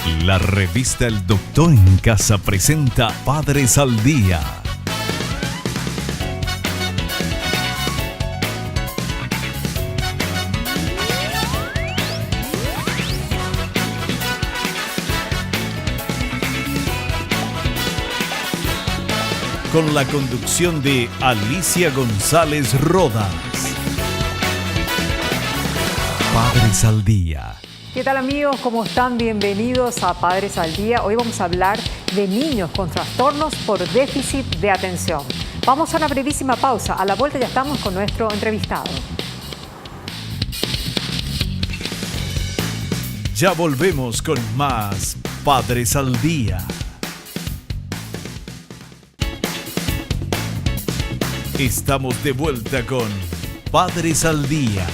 La revista El Doctor en Casa presenta Padres al Día. Con la conducción de Alicia González Rodas. Padres al Día. ¿Qué tal, amigos? ¿Cómo están? Bienvenidos a Padres al Día. Hoy vamos a hablar de niños con trastornos por déficit de atención. Vamos a una brevísima pausa. A la vuelta ya estamos con nuestro entrevistado. Ya volvemos con más Padres al Día. Estamos de vuelta con Padres al Día.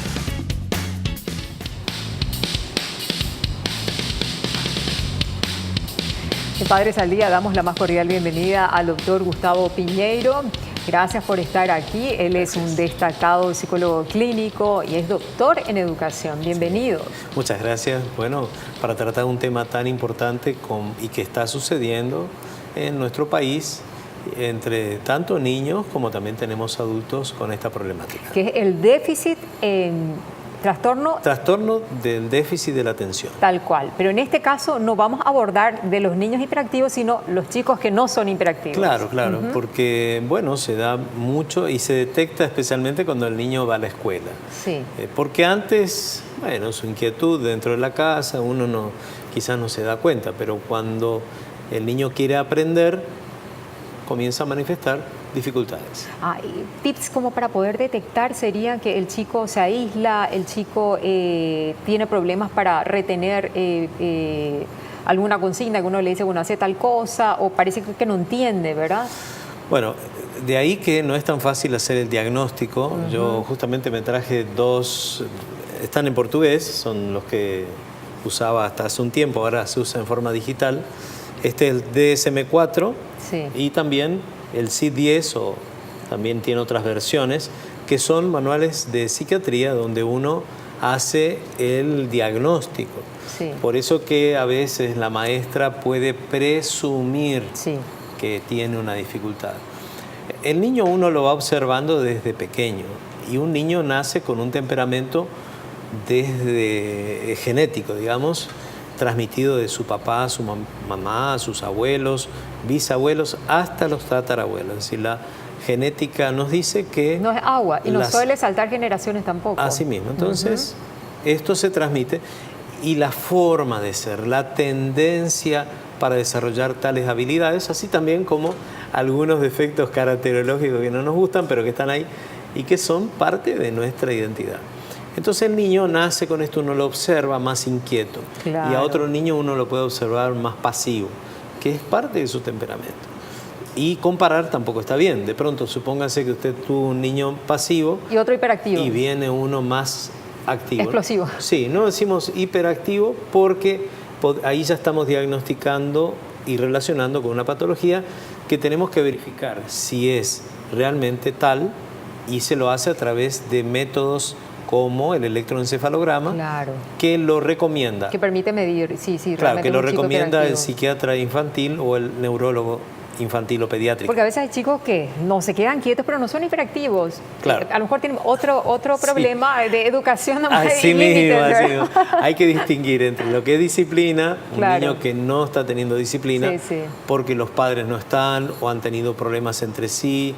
En Padres al Día damos la más cordial bienvenida al doctor Gustavo Piñeiro. Gracias por estar aquí. Él es un destacado psicólogo clínico y es doctor en educación. Bienvenido. Muchas gracias. Bueno, para tratar un tema tan importante y que está sucediendo en nuestro país, entre tanto niños como también tenemos adultos con esta problemática. Que es el déficit en trastorno del déficit de la atención. Tal cual. Pero en este caso no vamos a abordar de los niños hiperactivos, sino los chicos que no son hiperactivos. Claro, porque bueno, se da mucho y se detecta especialmente cuando el niño va a la escuela. Sí. Porque antes, bueno, su inquietud dentro de la casa, uno quizás no se da cuenta, pero cuando el niño quiere aprender, comienza a manifestar dificultades. Tips como para poder detectar sería que el chico se aísla, el chico tiene problemas para retener alguna consigna que uno le dice, bueno, hace tal cosa, o parece que no entiende, ¿verdad? Bueno, de ahí que no es tan fácil hacer el diagnóstico. Yo justamente me traje dos, están en portugués, son los que usaba hasta hace un tiempo, ahora se usa en forma digital. Este es el DSM-4 sí. Y también el CID-10, o también tiene otras versiones, que son manuales de psiquiatría donde uno hace el diagnóstico. Sí. Por eso que a veces la maestra puede presumir sí. que tiene una dificultad. El niño uno lo va observando desde pequeño y un niño nace con un temperamento desde genético, digamos, transmitido de su papá, su mamá, sus abuelos, bisabuelos, hasta los tatarabuelos. Es decir, la genética nos dice que... No es agua y no suele saltar generaciones tampoco. Así mismo. Entonces, esto se transmite y la forma de ser, la tendencia para desarrollar tales habilidades, así también como algunos defectos caracterológicos que no nos gustan, pero que están ahí y que son parte de nuestra identidad. Entonces el niño nace con esto, uno lo observa más inquieto. Claro. Y a otro niño uno lo puede observar más pasivo, que es parte de su temperamento. Y comparar tampoco está bien. De pronto, supóngase que usted tuvo un niño pasivo y otro hiperactivo. Y viene uno más activo. Explosivo. Sí, no decimos hiperactivo porque ahí ya estamos diagnosticando y relacionando con una patología que tenemos que verificar si es realmente tal, y se lo hace a través de métodos como el electroencefalograma, claro. que lo recomienda. Que permite medir, sí, claro, que lo recomienda el hiperactivo. psiquiatra infantil o el neurólogo infantil o pediátrico. Porque a veces hay chicos que no se quedan quietos, pero no son hiperactivos. Claro. A lo mejor tienen otro problema de educación. Así mismo. Hay que distinguir entre lo que es disciplina, claro. Un niño que no está teniendo disciplina, sí. Porque los padres no están o han tenido problemas entre sí,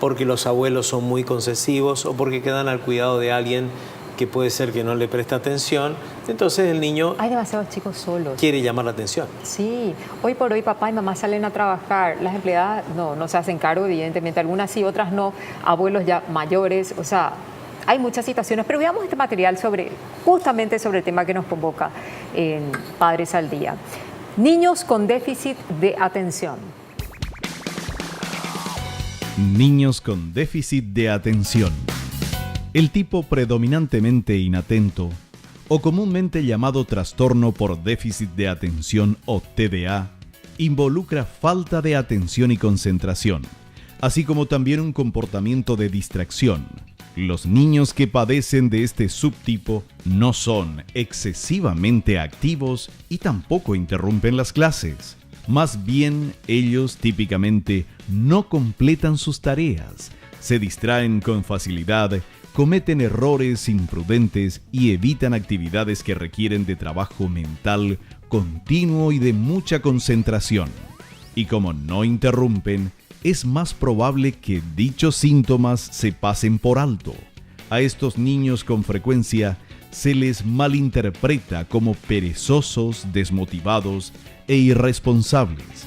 porque los abuelos son muy concesivos o porque quedan al cuidado de alguien que puede ser que no le presta atención. Entonces el niño... Hay demasiados chicos solos. Quiere llamar la atención. Sí. Hoy por hoy papá y mamá salen a trabajar. Las empleadas no se hacen cargo, evidentemente. Algunas sí, otras no. Abuelos ya mayores. O sea, hay muchas situaciones. Pero veamos este material justamente sobre el tema que nos convoca en Padres al Día. Niños con déficit de atención. Niños con déficit de atención. El tipo predominantemente inatento, o comúnmente llamado trastorno por déficit de atención o TDA, involucra falta de atención y concentración, así como también un comportamiento de distracción, Los niños que padecen de este subtipo no son excesivamente activos y tampoco interrumpen las clases. Más bien, ellos típicamente no completan sus tareas, se distraen con facilidad, cometen errores imprudentes y evitan actividades que requieren de trabajo mental continuo y de mucha concentración. Y como no interrumpen, es más probable que dichos síntomas se pasen por alto. A estos niños con frecuencia se les malinterpreta como perezosos, desmotivados e irresponsables.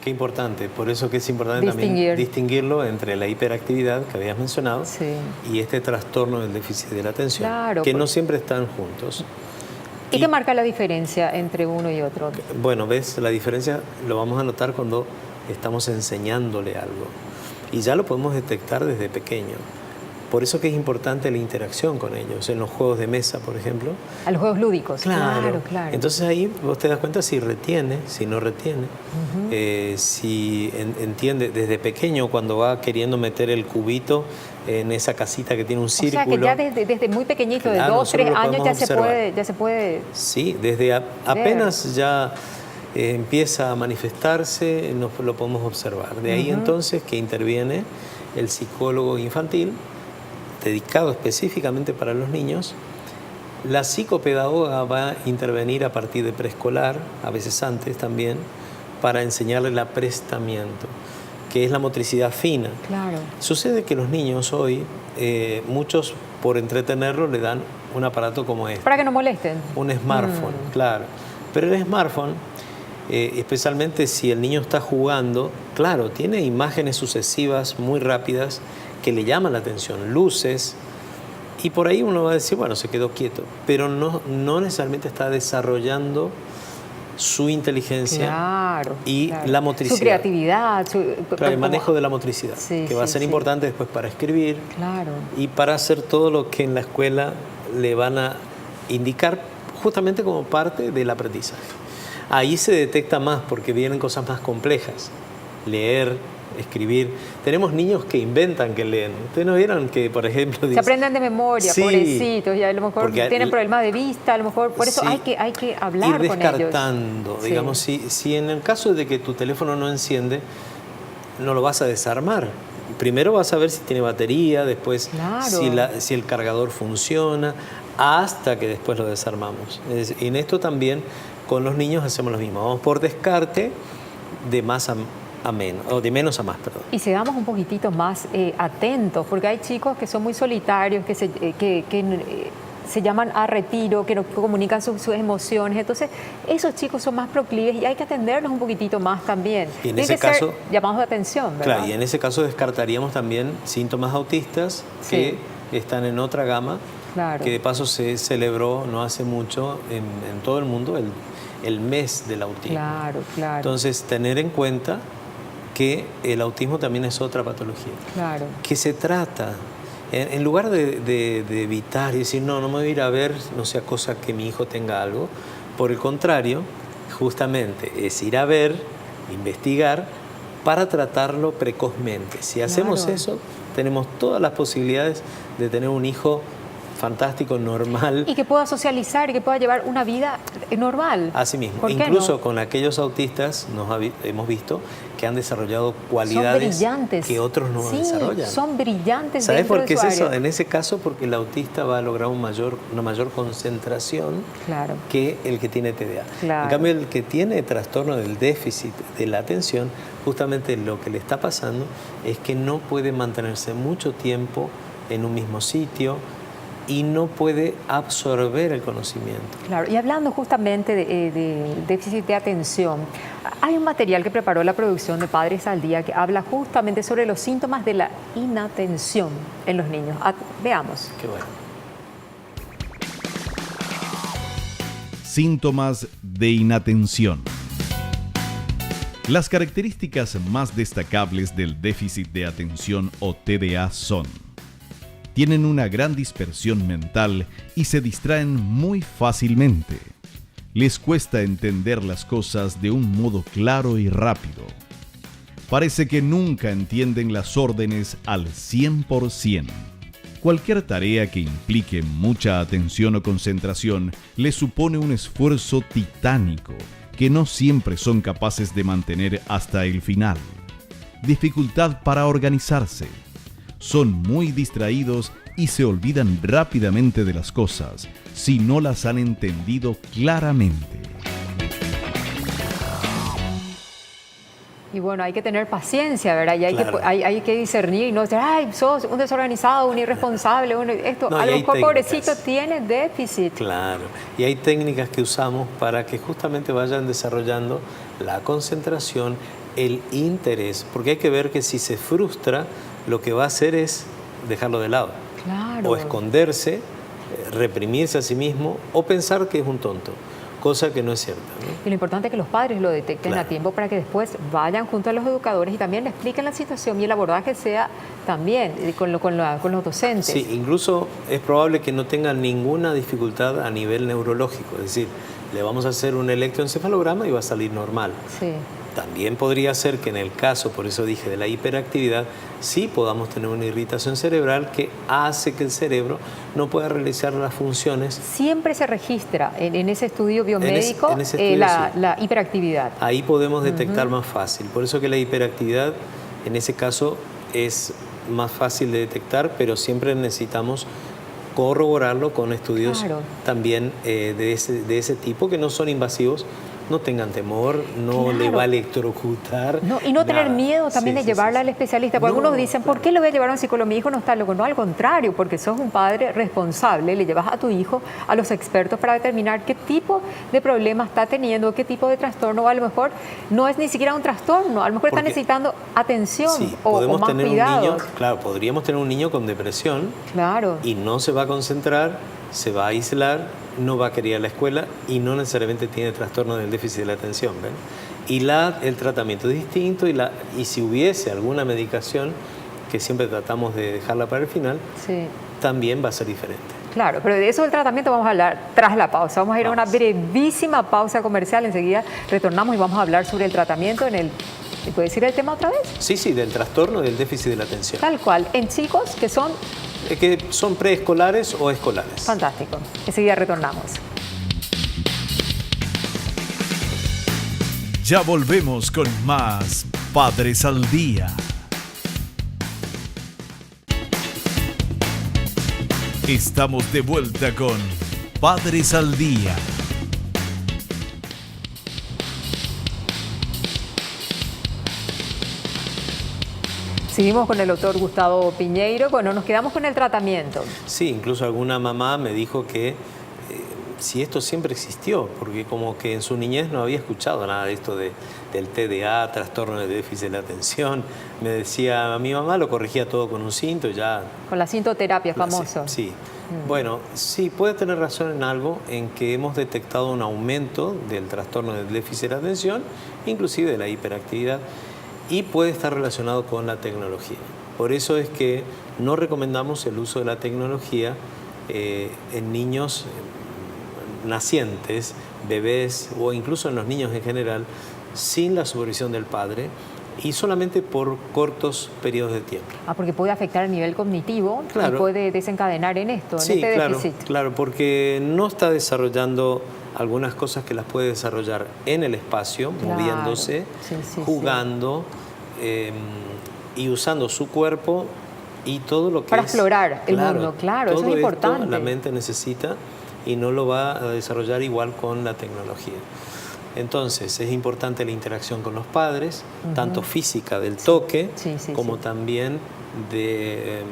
Qué importante, por eso que es importante también distinguirlo entre la hiperactividad que habías mencionado y este trastorno del déficit de la atención, que no siempre están juntos. ¿Y qué marca la diferencia entre uno y otro? Bueno, ves, la diferencia lo vamos a notar cuando estamos enseñándole algo y ya lo podemos detectar desde pequeño. Por eso que es importante la interacción con ellos, en los juegos de mesa, por ejemplo. A los juegos lúdicos, claro. Entonces ahí vos te das cuenta si retiene, si no retiene, si entiende desde pequeño cuando va queriendo meter el cubito en esa casita que tiene un círculo. O sea que ya desde muy pequeñito, de 2, 3 años ya se puede... Sí, desde apenas ya empieza a manifestarse, lo podemos observar. De ahí entonces que interviene el psicólogo infantil, dedicado específicamente para los niños. La psicopedagoga va a intervenir a partir de preescolar, a veces antes también, para enseñarle el aprestamiento, que es la motricidad fina. Claro. Sucede que los niños hoy, muchos por entretenerlos le dan un aparato como este. Para que no molesten. Un smartphone, claro. Pero el smartphone, especialmente si el niño está jugando, claro, tiene imágenes sucesivas muy rápidas que le llaman la atención, luces, y por ahí uno va a decir, bueno, se quedó quieto, pero no necesariamente está desarrollando su inteligencia y la motricidad. Su creatividad. El manejo de la motricidad, que va a ser importante después para escribir y para hacer todo lo que en la escuela le van a indicar justamente como parte del aprendizaje. Ahí se detecta más porque vienen cosas más complejas. Leer, escribir. Tenemos niños que inventan que leen. Ustedes no vieron que, por ejemplo... Se aprenden de memoria, pobrecitos, y a lo mejor tienen problemas de vista, a lo mejor por eso hay que hablar con ellos. Ir descartando, digamos, si en el caso de que tu teléfono no enciende, no lo vas a desarmar. Primero vas a ver si tiene batería, después si el cargador funciona, hasta que después lo desarmamos. Y en esto también con los niños hacemos lo mismo. Vamos por descarte de más a menos, o de menos a más, perdón. Y seamos un poquitito más atentos, porque hay chicos que son muy solitarios, que se llaman a retiro, que no comunican sus emociones. Entonces, esos chicos son más proclives y hay que atenderlos un poquitito más también. Y en ese caso, llamados de atención, ¿verdad? Claro, y en ese caso descartaríamos también síntomas autistas que están en otra gama, que de paso se celebró no hace mucho en todo el mundo el mes del autismo. Claro. Entonces, tener en cuenta que el autismo también es otra patología. Claro. Que se trata, en lugar de evitar y decir, no me voy a ir a ver, no sea cosa que mi hijo tenga algo, por el contrario, justamente es ir a ver, investigar, para tratarlo precozmente. Si hacemos eso, tenemos todas las posibilidades de tener un hijo fantástico, normal. Y que pueda socializar y que pueda llevar una vida normal. Así mismo. Incluso con aquellos autistas hemos visto que han desarrollado cualidades que otros no desarrollan. Son brillantes. ¿Sabes por qué es eso? En ese caso, porque el autista va a lograr una mayor concentración que el que tiene TDA. En cambio, el que tiene trastorno del déficit de la atención, justamente lo que le está pasando es que no puede mantenerse mucho tiempo en un mismo sitio y no puede absorber el conocimiento. Claro, y hablando justamente de déficit de atención, hay un material que preparó la producción de Padres al Día que habla justamente sobre los síntomas de la inatención en los niños. Veamos. Qué bueno. Síntomas de inatención. Las características más destacables del déficit de atención o TDA son: tienen una gran dispersión mental y se distraen muy fácilmente. Les cuesta entender las cosas de un modo claro y rápido. parece que nunca entienden las órdenes al 100%. Cualquier tarea que implique mucha atención o concentración les supone un esfuerzo titánico que no siempre son capaces de mantener hasta el final. Dificultad para organizarse. Son muy distraídos y se olvidan rápidamente de las cosas si no las han entendido claramente. Y bueno, hay que tener paciencia, ¿verdad? Y Claro. hay que discernir y no decir, ay, sos un desorganizado, un irresponsable, esto. No, A y lo hay mejor, técnicas. pobrecito, tiene déficit. Claro, y hay técnicas que usamos para que justamente vayan desarrollando la concentración, el interés, porque hay que ver que si se frustra, lo que va a hacer es dejarlo de lado, Claro. o esconderse, reprimirse a sí mismo, o pensar que es un tonto, cosa que no es cierta, ¿no? Y lo importante es que los padres lo detecten Claro. a tiempo para que después vayan junto a los educadores y también le expliquen la situación y el abordaje sea también con los docentes. Sí, incluso es probable que no tengan ninguna dificultad a nivel neurológico, es decir, le vamos a hacer un electroencefalograma y va a salir normal. Sí. También podría ser que en el caso, por eso dije, de la hiperactividad, sí podamos tener una irritación cerebral que hace que el cerebro no pueda realizar las funciones. Siempre se registra en ese estudio biomédico en ese estudio, sí. la hiperactividad. Ahí podemos detectar más fácil. Por eso que la hiperactividad, en ese caso, es más fácil de detectar, pero siempre necesitamos corroborarlo con estudios Claro. también de ese tipo, que no son invasivos. No tengan temor, no Claro. le va a electrocutar. No, y no tener nada. miedo también Sí, de sí, llevarla sí, al especialista. sí. Porque algunos No, dicen, ¿por claro. qué le voy a llevar a un psicólogo? Mi hijo no está loco. No, al contrario, porque sos un padre responsable. Le llevas a tu hijo a los expertos para determinar qué tipo de problema está teniendo, qué tipo de trastorno. O a lo mejor no es ni siquiera un trastorno. A lo mejor está Porque- necesitando atención Sí, o podemos más tener cuidados. un niño, claro, podríamos tener un niño con depresión Claro. y no se va a concentrar, se va a aislar, no va a querer ir a la escuela y no necesariamente tiene trastorno del déficit de la atención, ¿ven? Y el tratamiento es distinto y si hubiese alguna medicación, que siempre tratamos de dejarla para el final, Sí. también va a ser diferente. Claro, pero de eso del tratamiento vamos a hablar tras la pausa. Vamos a ir a una Vamos. brevísima pausa comercial. Enseguida retornamos y vamos a hablar sobre el tratamiento ¿me puede decir el tema otra vez? Sí, sí, del trastorno del déficit de la atención. Tal cual, en chicos que son Que son preescolares o escolares. fantásticos. Enseguida retornamos. Ya volvemos con más Padres al Día. Estamos de vuelta con Padres al Día. Seguimos con el doctor Gustavo Piñeiro. Bueno, nos quedamos con el tratamiento. Sí, incluso alguna mamá me dijo que si esto siempre existió, porque como que en su niñez no había escuchado nada de esto del TDA, trastorno de déficit de la atención. Me decía, mi mamá lo corregía todo con un cinto y ya... Con la sintoterapia famosa. Sí. Bueno, sí, puede tener razón en algo, en que hemos detectado un aumento del trastorno del déficit de la atención, inclusive de la hiperactividad, y puede estar relacionado con la tecnología. Por eso es que no recomendamos el uso de la tecnología en niños nacientes, bebés o incluso en los niños en general, sin la supervisión del padre y solamente por cortos periodos de tiempo. Porque puede afectar el nivel cognitivo Claro. y puede desencadenar en esto, en Sí, este claro, déficit. claro, porque no está desarrollando algunas cosas que las puede desarrollar en el espacio, Claro. moviéndose, Sí, sí, jugando y usando su cuerpo y todo lo que Para es... explorar el mundo, claro, eso es todo esto importante. la mente necesita y no lo va a desarrollar igual con la tecnología. Entonces, es importante la interacción con los padres, tanto física del toque, Sí, sí, como sí. también de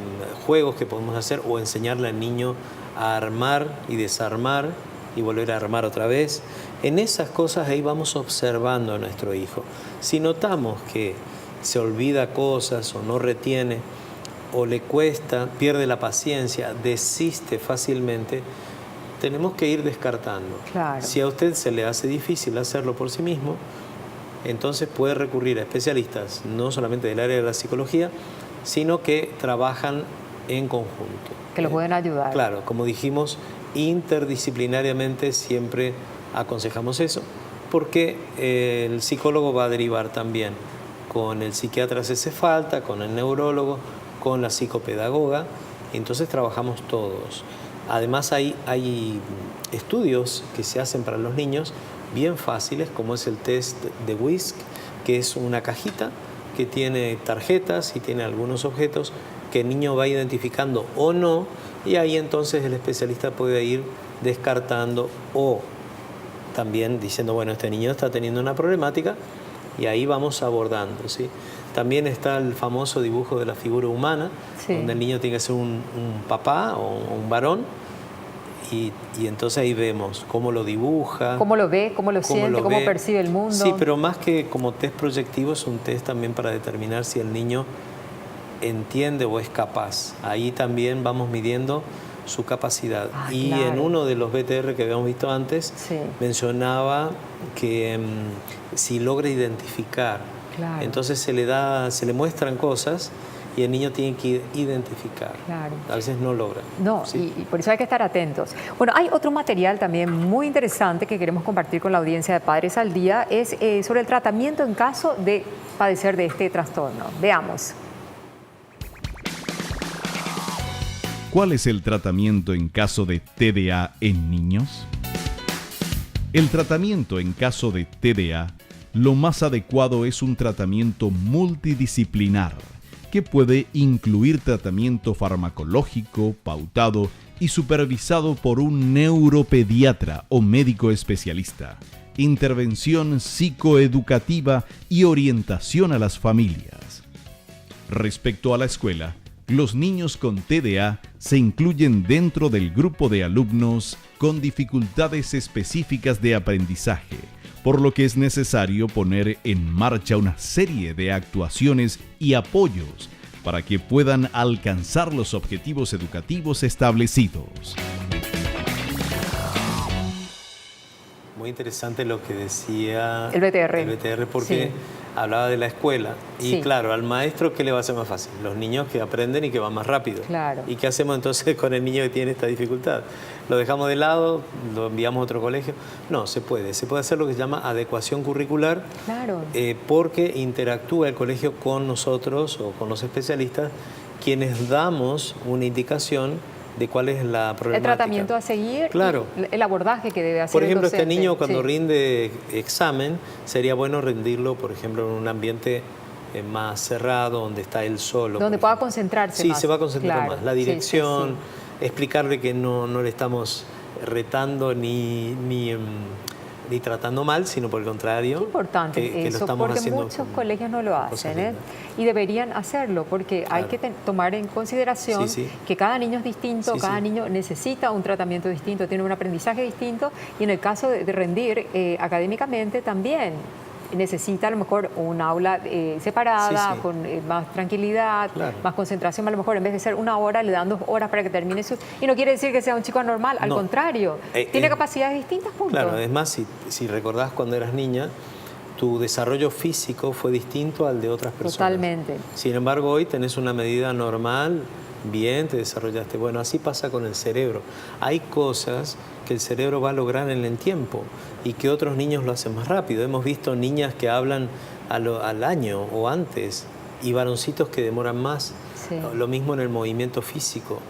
juegos que podemos hacer o enseñarle al niño a armar y desarmar y volver a armar otra vez. En esas cosas ahí vamos observando a nuestro hijo. Si notamos que se olvida cosas o no retiene o le cuesta, pierde la paciencia, desiste fácilmente, tenemos que ir descartando. Claro. Si a usted se le hace difícil hacerlo por sí mismo, entonces puede recurrir a especialistas, no solamente del área de la psicología, sino que trabajan en conjunto. Que lo pueden ayudar. Claro, como dijimos, interdisciplinariamente siempre aconsejamos eso, porque el psicólogo va a derivar también con el psiquiatra si hace falta, con el neurólogo, con la psicopedagoga. Entonces trabajamos todos. Además hay estudios que se hacen para los niños bien fáciles, como es el test de WISC, que es una cajita que tiene tarjetas y tiene algunos objetos que el niño va identificando o no, y ahí entonces el especialista puede ir descartando o también diciendo, bueno, este niño está teniendo una problemática, y ahí vamos abordando, ¿sí? También está el famoso dibujo de la figura humana, sí, donde el niño tiene que ser un papá o un varón, y entonces ahí vemos cómo lo dibuja. Cómo lo ve, cómo lo siente, cómo percibe el mundo. Sí, pero más que como test proyectivo, es un test también para determinar si el niño entiende o es capaz. Ahí también vamos midiendo su capacidad. Y claro, en uno de los BTR que habíamos visto antes, sí, mencionaba que si logra identificar, claro, entonces se le muestran cosas y el niño tiene que identificar. Claro. A veces no logra. No, sí, y por eso hay que estar atentos. Bueno, hay otro material también muy interesante que queremos compartir con la audiencia de Padres al Día, es sobre el tratamiento en caso de padecer de este trastorno. Veamos. ¿Cuál es el tratamiento en caso de TDA en niños? El tratamiento en caso de TDA, lo más adecuado es un tratamiento multidisciplinar, que puede incluir tratamiento farmacológico, pautado y supervisado por un neuropediatra o médico especialista, intervención psicoeducativa y orientación a las familias. Respecto a la escuela, los niños con TDA se incluyen dentro del grupo de alumnos con dificultades específicas de aprendizaje, por lo que es necesario poner en marcha una serie de actuaciones y apoyos para que puedan alcanzar los objetivos educativos establecidos. Muy interesante lo que decía el BTR, porque sí, hablaba de la escuela. Y sí, claro, al maestro, ¿qué le va a hacer más fácil? Los niños que aprenden y que van más rápido. Claro. ¿Y qué hacemos entonces con el niño que tiene esta dificultad? ¿Lo dejamos de lado? ¿Lo enviamos a otro colegio? No, se puede. Se puede hacer lo que se llama adecuación curricular. Claro. Porque interactúa el colegio con nosotros o con los especialistas, quienes damos una indicación de cuál es la problemática. El tratamiento a seguir, claro, y el abordaje que debe hacer. Por ejemplo, el docente. Este niño cuando sí, rinde examen, sería bueno rendirlo, por ejemplo, en un ambiente más cerrado, donde está él solo. Donde pueda concentrarse más. Sí, se va a concentrar claro, más. La dirección, sí, sí. Explicarle que no le estamos retando ni tratando mal, sino por el contrario. Qué importante que eso, lo estamos porque haciendo muchos colegios no lo hacen, y deberían hacerlo, porque claro, hay que tomar en consideración que cada niño es distinto, cada niño necesita un tratamiento distinto, tiene un aprendizaje distinto, y en el caso de rendir académicamente también necesita a lo mejor un aula separada, con más tranquilidad, claro, más concentración. A lo mejor en vez de ser 1 hora, le dan 2 horas para que termine su... Y no quiere decir que sea un chico anormal, al contrario, tiene capacidades distintas, punto. Claro, además, si recordás cuando eras niña, tu desarrollo físico fue distinto al de otras personas. Totalmente. Sin embargo, hoy tenés una medida normal, bien, te desarrollaste. Bueno, así pasa con el cerebro. Hay cosas que el cerebro va a lograr en el tiempo y que otros niños lo hacen más rápido. Hemos visto niñas que hablan al año o antes y varoncitos que demoran más. Sí. Lo mismo en el movimiento físico.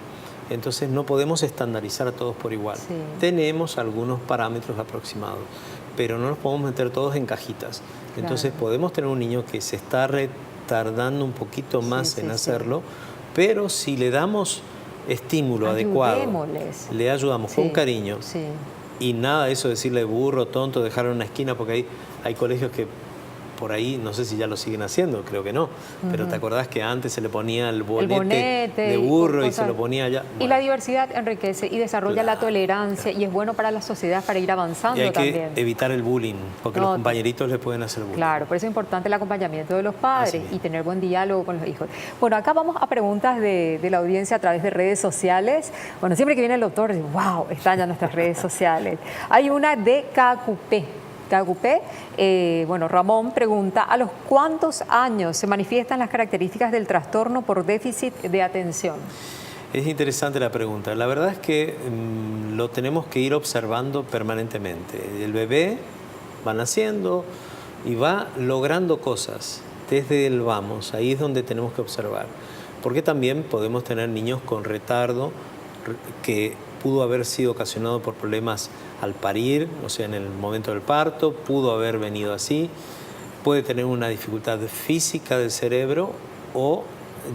Entonces no podemos estandarizar a todos por igual. Sí. Tenemos algunos parámetros aproximados, pero no nos podemos meter todos en cajitas. Entonces podemos tener un niño que se está retardando un poquito más en hacerlo, pero si le damos estímulo adecuado, le ayudamos con cariño, y nada de eso decirle burro, tonto, dejarlo en una esquina, porque ahí hay colegios que por ahí, no sé si ya lo siguen haciendo, creo que no, pero ¿te acordás que antes se le ponía el bonete de burro y se lo ponía allá? Bueno. Y la diversidad enriquece y desarrolla la tolerancia, y es bueno para la sociedad para ir avanzando también. Y hay que evitar el bullying, porque los compañeritos le pueden hacer bullying. Claro, por eso es importante el acompañamiento de los padres y tener buen diálogo con los hijos. Bueno, acá vamos a preguntas de la audiencia a través de redes sociales. Bueno, siempre que viene el doctor, wow, están ya nuestras redes sociales. Hay una de KQP. Bueno, Ramón pregunta, ¿a los cuántos años se manifiestan las características del trastorno por déficit de atención? Es interesante la pregunta. La verdad es que lo tenemos que ir observando permanentemente. El bebé va naciendo y va logrando cosas. desde el vamos, ahí es donde tenemos que observar. Porque también podemos tener niños con retardo que pudo haber sido ocasionado por problemas al parir, o sea, en el momento del parto, pudo haber venido así, puede tener una dificultad física del cerebro o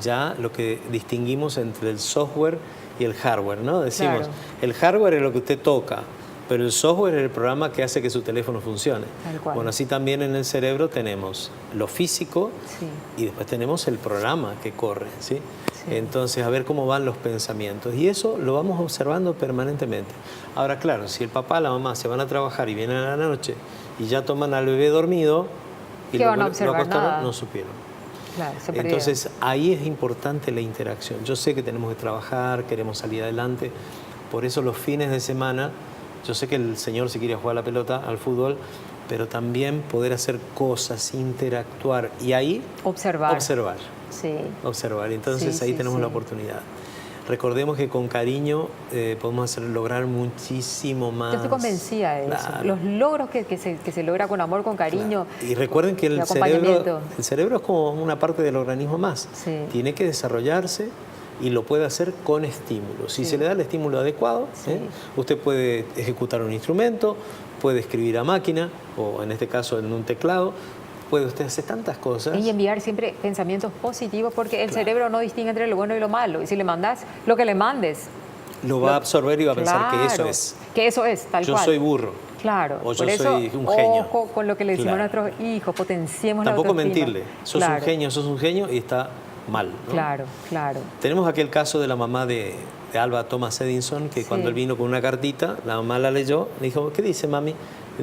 ya lo que distinguimos entre el software y el hardware, ¿no? Decimos, Claro. el hardware es lo que usted toca, pero el software es el programa que hace que su teléfono funcione. Tal cual. Bueno, así también en el cerebro tenemos lo físico Sí. y después tenemos el programa que corre, ¿sí? Sí. Entonces, a ver cómo van los pensamientos. Y eso lo vamos observando permanentemente. Ahora, claro, si el papá, la mamá se van a trabajar y vienen a la noche y ya toman al bebé dormido y ¿Qué van a lo observar? acostaron, Nada. no supieron. Claro, se perdieron. Entonces, ahí es importante la interacción. Yo sé que tenemos que trabajar, queremos salir adelante. Por eso los fines de semana, yo sé que el señor se quiere jugar a la pelota, al fútbol, pero también poder hacer cosas, interactuar y ahí Observar. Sí. observar. Entonces Sí, ahí sí, tenemos sí. la oportunidad. Recordemos que con cariño podemos lograr muchísimo más. Yo estoy convencida de eso. Claro. Los logros que se logra con amor, con cariño. Claro. Y recuerden que y el cerebro acompañamiento. es como una parte del organismo más. Sí. Tiene que desarrollarse y lo puede hacer con estímulos. Si Sí. se le da el estímulo adecuado, Sí. usted puede ejecutar un instrumento, puede escribir a máquina o en este caso en un teclado. Puede usted hacer tantas cosas. Y enviar siempre pensamientos positivos porque el Claro. cerebro no distingue entre lo bueno y lo malo. Y si le mandas lo que le mandes, Lo va a absorber y va a pensar que eso claro, es. que eso es, tal Yo cual. soy burro. Claro. O yo Por eso, soy un genio. ojo con lo que le decimos Claro. a nuestros hijos, potenciemos Tampoco la autoestima. mentirle. Sos Claro, un genio y está mal, ¿no? Claro, claro. Tenemos aquel caso de la mamá de Alba Thomas Edison, que Sí. cuando él vino con una cartita, la mamá la leyó, le dijo, ¿qué dice, mami?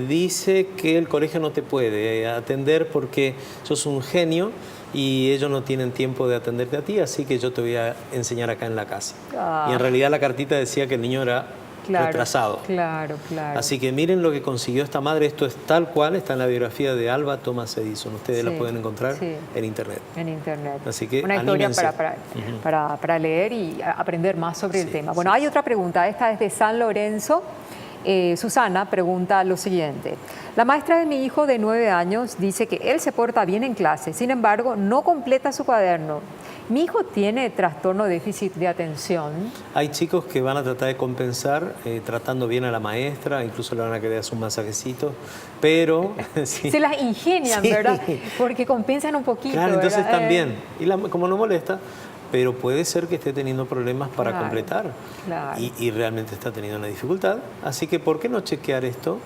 Dice que el colegio no te puede atender porque sos un genio y ellos no tienen tiempo de atenderte a ti, así que yo te voy a enseñar acá en la casa. Ah. Y en realidad la cartita decía que el niño era Claro, retrasado. Claro, claro. Así que miren lo que consiguió esta madre, esto es tal cual, está en la biografía de Alba Thomas Edison, ustedes la Sí, pueden encontrar sí. en internet. En internet. Así que una historia anímense. para leer y aprender más sobre el Sí, tema. sí, Bueno, hay otra pregunta, esta es de San Lorenzo. Susana pregunta lo siguiente. La maestra de mi hijo de 9 años dice que él se porta bien en clase, sin embargo, no completa su cuaderno. Mi hijo tiene trastorno de déficit de atención. Hay chicos que van a tratar de compensar tratando bien a la maestra, incluso le van a querer hacer un masajecito, pero... sí. Se las ingenian, Sí. ¿verdad? Porque compensan un poquito. Claro, entonces ¿verdad? también. Y como no molesta, pero puede ser que esté teniendo problemas para Claro, completar claro. y realmente está teniendo una dificultad. Así que, ¿por qué no chequear esto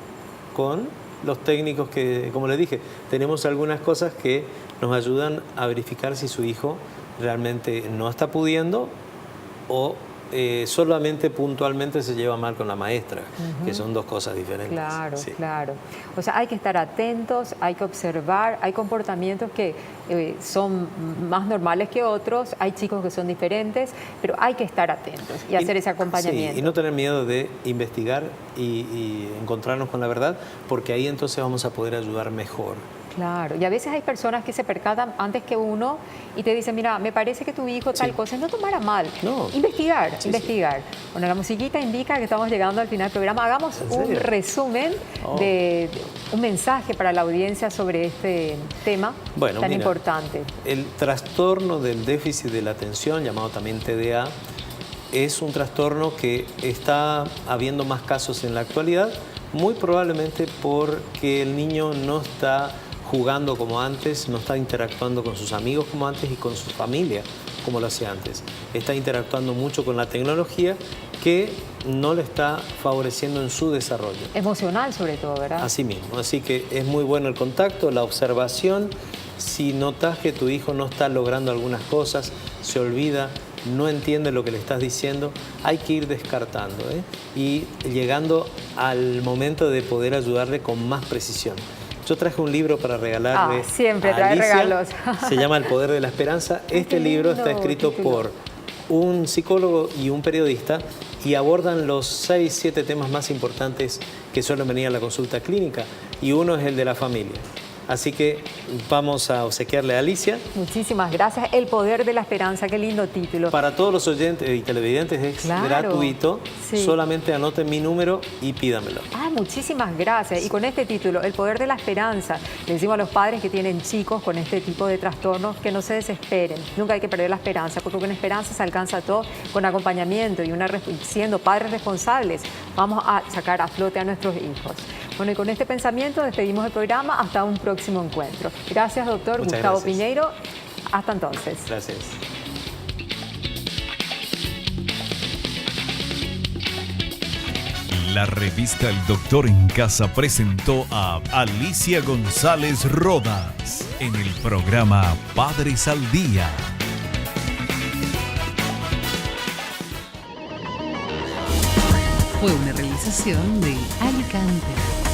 con los técnicos que, como les dije, tenemos algunas cosas que nos ayudan a verificar si su hijo realmente no está pudiendo o solamente puntualmente se lleva mal con la maestra, que son dos cosas diferentes. Claro, Sí. claro. O sea, hay que estar atentos, hay que observar, hay comportamientos que son más normales que otros, hay chicos que son diferentes, pero hay que estar atentos y hacer ese acompañamiento. Sí, y no tener miedo de investigar y encontrarnos con la verdad, porque ahí entonces vamos a poder ayudar mejor. Claro, y a veces hay personas que se percatan antes que uno y te dicen, mira, me parece que tu hijo tal Sí. cosa, no tomara mal. No. Investigar, Sí, investigar. Bueno, la musiquita indica que estamos llegando al final del programa. Hagamos ¿En un serio? resumen Oh. de un mensaje para la audiencia sobre este tema Bueno, tan mira, importante. El trastorno del déficit de la atención, llamado también TDA, es un trastorno que está habiendo más casos en la actualidad, muy probablemente porque el niño no está jugando como antes, no está interactuando con sus amigos como antes y con su familia como lo hacía antes. Está interactuando mucho con la tecnología que no le está favoreciendo en su desarrollo. Emocional sobre todo, ¿verdad? Así mismo, así que es muy bueno el contacto, la observación. Si notas que tu hijo no está logrando algunas cosas, se olvida, no entiende lo que le estás diciendo, hay que ir descartando y llegando al momento de poder ayudarle con más precisión. Yo traje un libro para regalarle siempre a trae Alicia. regalos. Se llama El Poder de la Esperanza. Este qué libro lindo está escrito título. por un psicólogo y un periodista y abordan los 6, 7 temas más importantes que suelen venir a la consulta clínica y uno es el de la familia. Así que vamos a obsequiarle a Alicia. Muchísimas gracias. El poder de la esperanza, qué lindo título. Para todos los oyentes y televidentes es gratuito. Sí. Solamente anoten mi número y pídamelo. Muchísimas gracias. Y con este título, El poder de la esperanza, le decimos a los padres que tienen chicos con este tipo de trastornos que no se desesperen. Nunca hay que perder la esperanza, porque con esperanza se alcanza todo, con acompañamiento y siendo padres responsables, vamos a sacar a flote a nuestros hijos. Bueno, y con este pensamiento despedimos el programa. Hasta un próximo encuentro. Gracias, doctor Gustavo Piñeiro. Hasta entonces. Gracias. La revista El Doctor en Casa presentó a Alicia González Rodas en el programa Padres al Día. Fue una realización de Alicante.